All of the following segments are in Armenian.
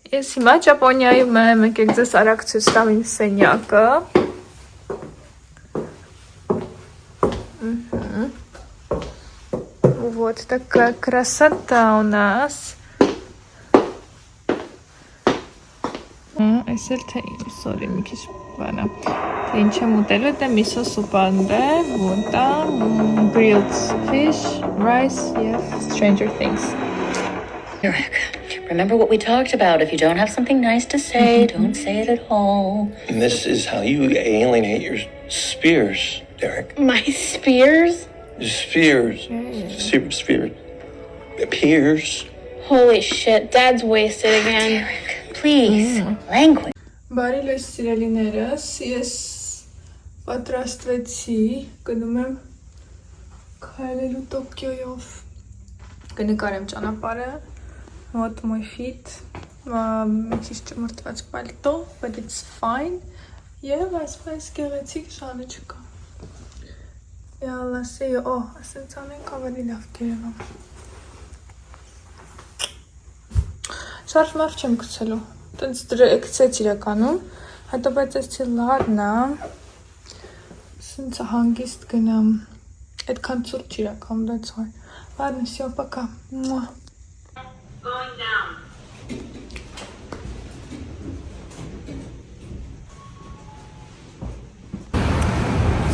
Ես հիմա Ճապոնիայում եմ, եկեք ձեզ արագ ցույց տամ իմ սենյակը։ Вот такая красота у нас. Այս էլ թե sorry, մի քիչ բանա։ Թե ինչ եմ ուտելու, դա միսո սուպան է, вот там grilled fish, rice, yeah, Stranger Things. Remember what we talked about. If you don't have something nice to say, don't say it at all. And this is how you alienate your spears, Derek. My spears? Spears. Spears. Peers. Holy shit, Dad's wasted again. Derek, please, language. Բարի լույս սիրելիներս, ես պատրաստվեցի, գնում եմ քայլելու Տոկիոյով, կնկարեմ ճանապարհը, вот мой fit, մի քիչ ճմրթված պալտո, but it's fine, եւ այսպես գեղեցիկ շանը չկա, յալասի, ասենց անենք ավելի լավ կերևա, շարժ մարդ չեմ գցելու, տենց գցեց իրականում, հետո բայց էսի լարնա, սենց հանգիստ գնամ, այդքան ծուրճ իրական, that's why, ладно, всё, пока, Going down.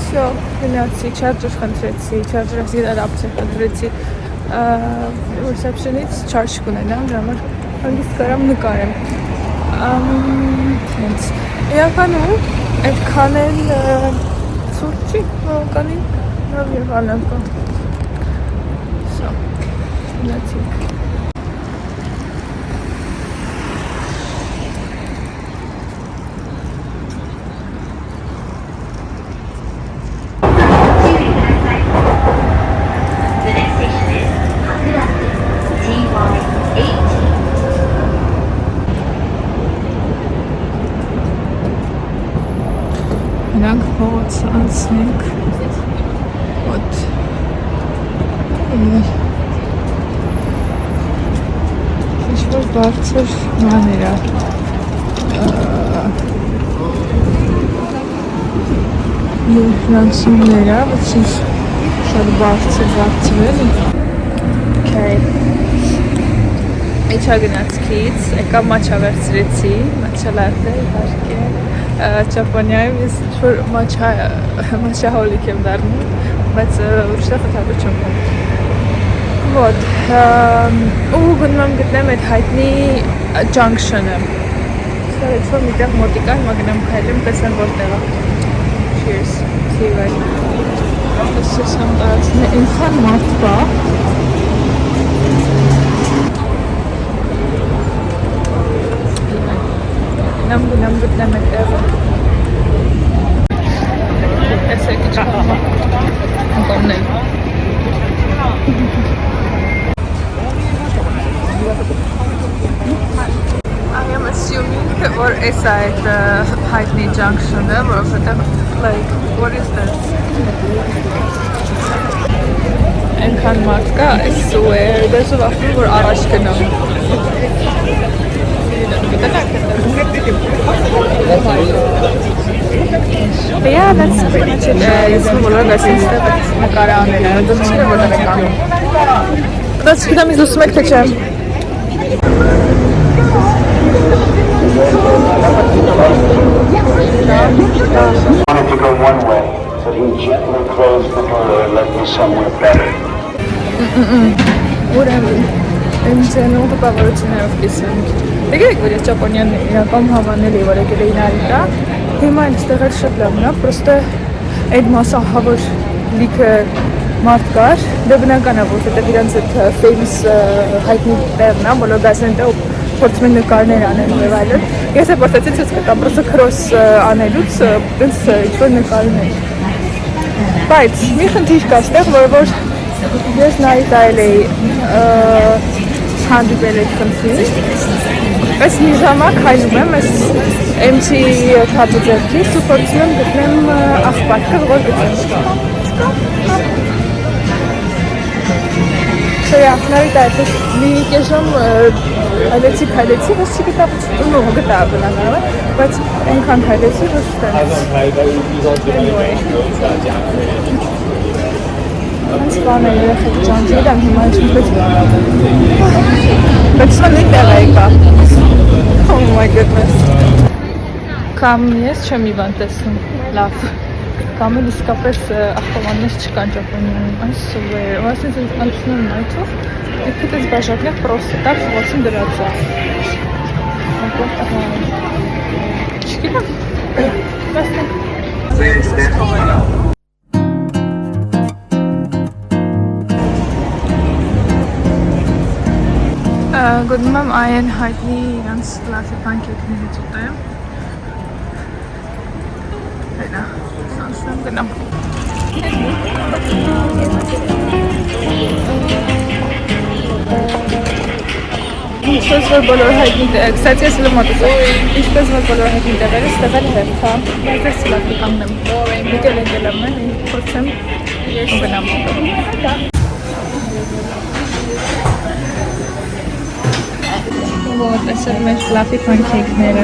всё, գնացի, չարժր խնդրեցի, չարժրացի դարապցի խնդրեցի, reception-ից չարժ կունենամ, դրա համար հանգիստ կարամ նկարեմ, հենց, իրականում, այդքան էլ ծուրճի, բավականին լավ եղանակ կա, սա, գնացինք, Նրանք փողոց անցնենք, ոտ, ինչ-որ բարձր մաներա, ֆրանսումներա, ոչ ինչ շատ բարձրել, okay, իչա գնացքից, եկա մաչա վերցրեցի, մաչա լատե, իհարկե, Ճապոնիայում ես ինչ-որ մաչահոլիկ եմ դառնում, բայց ուրիշտեղ ընդհանուր չեմ գնում։ Вот, ու գնում եմ գտնեմ այդ հայտնի junction-ը։ Սա ինչ-որ միտեղ մոտիկա, հիմա գնամ քայլեմ, տեսեմ որտեղ է։ Cheers, see you right։ Ես եմ տարածում, ինքան մարդ կա։ Գնամ գտնեմ այդ տեղը։ Տեսեք ինչ կողմն եմ։ I am assuming որ էս է այդ հայտնի junction-ը, որովհետև like what is that? Այնքան մարդ կա, I swear, դες վախում որ առաջ գնամ։ Yeah, that's pretty much it. Ես բոլոր գասինստը նկարը անել եմ, դուք չեք որտեղ եք անում։ Դա չգիտեմ ինձ ուսում եք թե չէ։ Wanted to go one way, but he gently closed the door and led me somewhere better. Ուրեմն, ինձ նույն տպավորություններով կիսեմ։ Եկեք որ ես Ճապոնիան իրական հավանել եմ, որ եկել էի Նարիտա, հիմա այստեղ էլ շատ լավն է, պրոստը այդ մասահավոր լիքը մարդ կար, դա բնական է, որովհետև իրանց այդ famous հայտնի տեղն է, բոլոր գազեն տեղ փորձում են նկարներ անել եւ այլն։ Ես էլ փորձեցի ցույց տամ, պրոստը քրոս անելուց այնց ինչ-որ նկարներ։ Բայց մի խնդիր կա այստեղ, որ ես Նարիտայել էի հանդիպել այդ խնդրին։ Այս մի ժամակ հայնում եմ, այս MC թափը ձեռքից ու փորձում եմ գտնեմ աղբակը, որ գտնեմ։ Շոյակների դեպս մի կեժում հայլեցի, հոս չգտա ու գտա բնականաբար, բայց այնքան հայլեցի, հոս Հենց բան է երեխեք ճանջել եմ հիմա ինչպես բայց սա նի տեղ է կա Oh my goodness Կամ ես չեմ իվան տեսնում լավ Կամ էլ իսկապես ախտովաններ չկան ճապոնիանում I swear Ասենց անցնում նայթով Եքիտ ես բաժակներ պրոստը տակ խվացին դրած է Չգիտեմ Բաստենք Գոդում եմ այն հայտնի իրանց լավի պանկեքներից ուտեմ Հետա, սանցնեմ գնամ Ինչպես որ բոլոր հայտնի կսած ես լը մոտեցել Ինչպես որ բոլոր հայտնի տեղերը ստեղել հերթա Ես ես լավի կանգնեմ Եկել եկել եմ փորձեմ ու գնամ Вот, այսօր մեր ֆլաֆի պանքեքները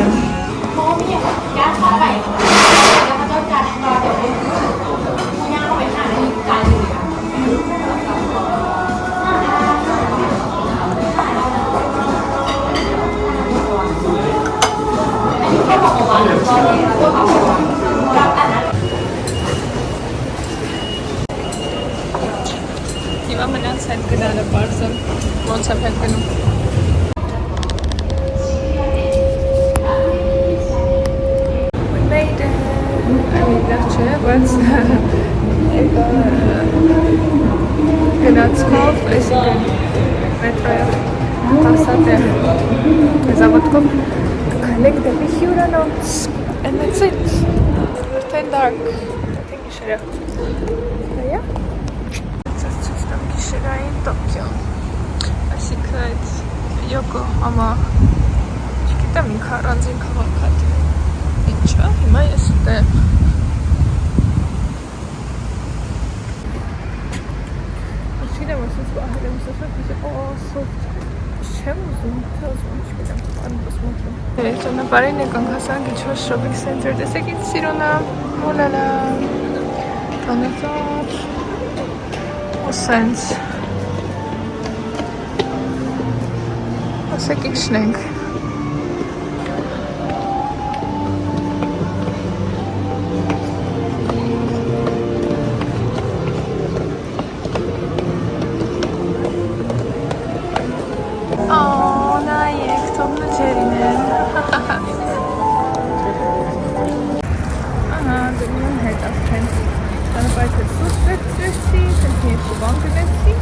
Հիմա մնաց հետ գնալը պարզը ոնց եմ հետ գնում բայց գնացքով այսինքն մետրոյով տասատեղ զավոտքով կքանեք դեպի հյուրանոց and that's it արդեն dark արդեն գիշեր է այա ծած չստամ գիշերային Տոկիո այսինքն Յոկոհամա չգիտեմ ինքը առանձին քաղաք է ինչա հիմա ես ուտեմ Ճանապարհին եկանք հասանք ինչ-որ շոփինգ սենթր, տեսեք ինչ սիրուն է, մոլալա, տանեցար, ու սենց, ասեք ինչն ենք, Ճանապարհը սուտ վերցրեցի, քննի շուբան գնեցի